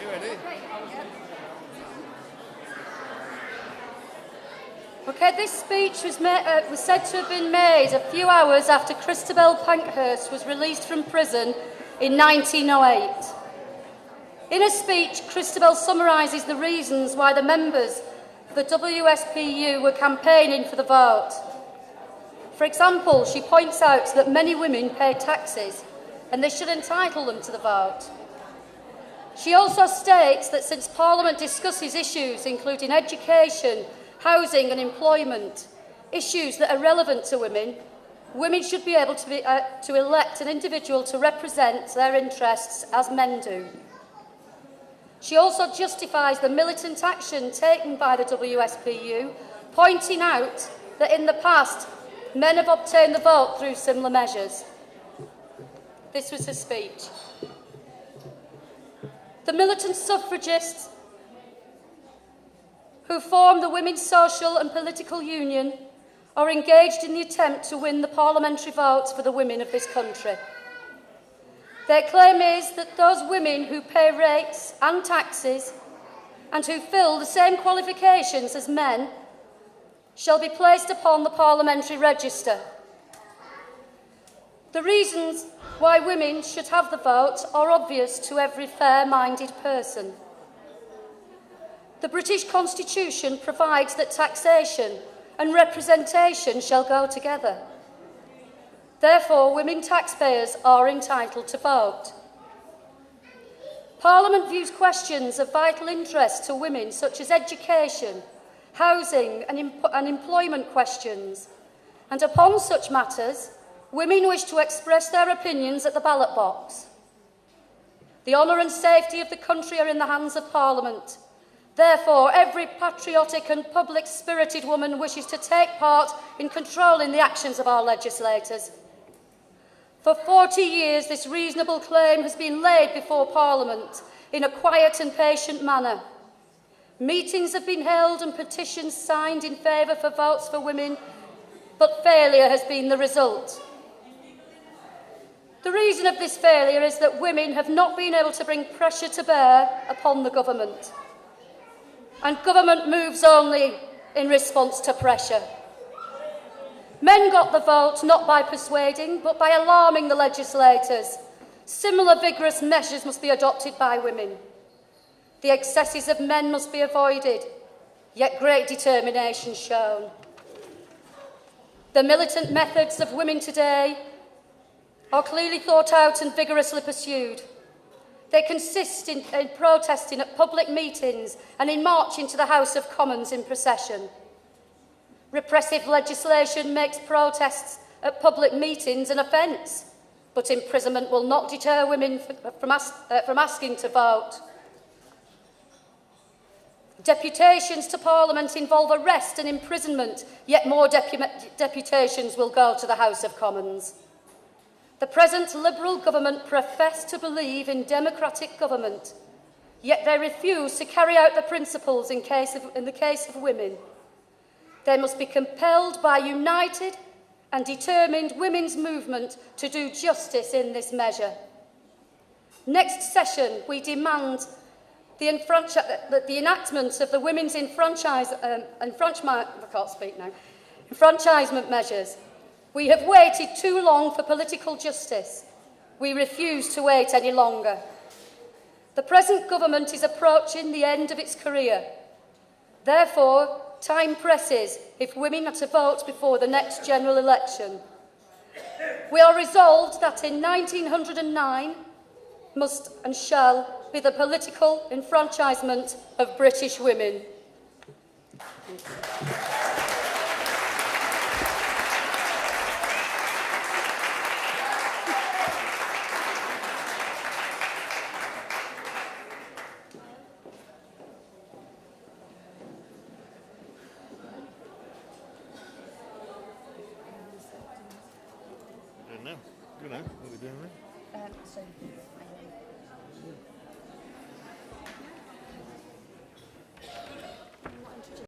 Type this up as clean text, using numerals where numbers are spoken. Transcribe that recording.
You ready? Okay, this speech was said to have been made a few hours after Christabel Pankhurst was released from prison in 1908. In a speech, Christabel summarises the reasons why the members of the WSPU were campaigning for the vote. For example, she points out that many women pay taxes and this should entitle them to the vote. She also states that since Parliament discusses issues including education, housing and employment, issues that are relevant to women, women should be able to elect an individual to represent their interests as men do. She also justifies the militant action taken by the WSPU, pointing out that in the past, men have obtained the vote through similar measures. This was her speech. The militant suffragists who form the Women's Social and Political Union are engaged in the attempt to win the parliamentary vote for the women of this country. Their claim is that those women who pay rates and taxes and who fill the same qualifications as men shall be placed upon the parliamentary register. The reasons why women should have the vote are obvious to every fair-minded person. The British Constitution provides that taxation and representation shall go together. Therefore, women taxpayers are entitled to vote. Parliament views questions of vital interest to women such as education, housing and employment questions, and upon such matters, women wish to express their opinions at the ballot box. The honour and safety of the country are in the hands of Parliament. Therefore, every patriotic and public-spirited woman wishes to take part in controlling the actions of our legislators. For 40 years, this reasonable claim has been laid before Parliament in a quiet and patient manner. Meetings have been held and petitions signed in favour for votes for women, but failure has been the result. The reason of this failure is that women have not been able to bring pressure to bear upon the government. And government moves only in response to pressure. Men got the vote not by persuading, but by alarming the legislators. Similar vigorous measures must be adopted by women. The excesses of men must be avoided, yet great determination shown. The militant methods of women today are clearly thought out and vigorously pursued. They consist in protesting at public meetings and in marching to the House of Commons in procession. Repressive legislation makes protests at public meetings an offence, but imprisonment will not deter women from asking to vote. Deputations to Parliament involve arrest and imprisonment, yet more deputations will go to the House of Commons. The present Liberal government profess to believe in democratic government, yet they refuse to carry out the principles in the case of women. They must be compelled by united and determined women's movement to do justice in this measure. Next session, we demand the enactment of the women's enfranchisement measures. We have waited too long for political justice. We refuse to wait any longer. The present government is approaching the end of its career. Therefore, time presses if women are to vote before the next general election. We are resolved that in 1909 must and shall be the political enfranchisement of British women. I don't know. You know what we're doing, right? So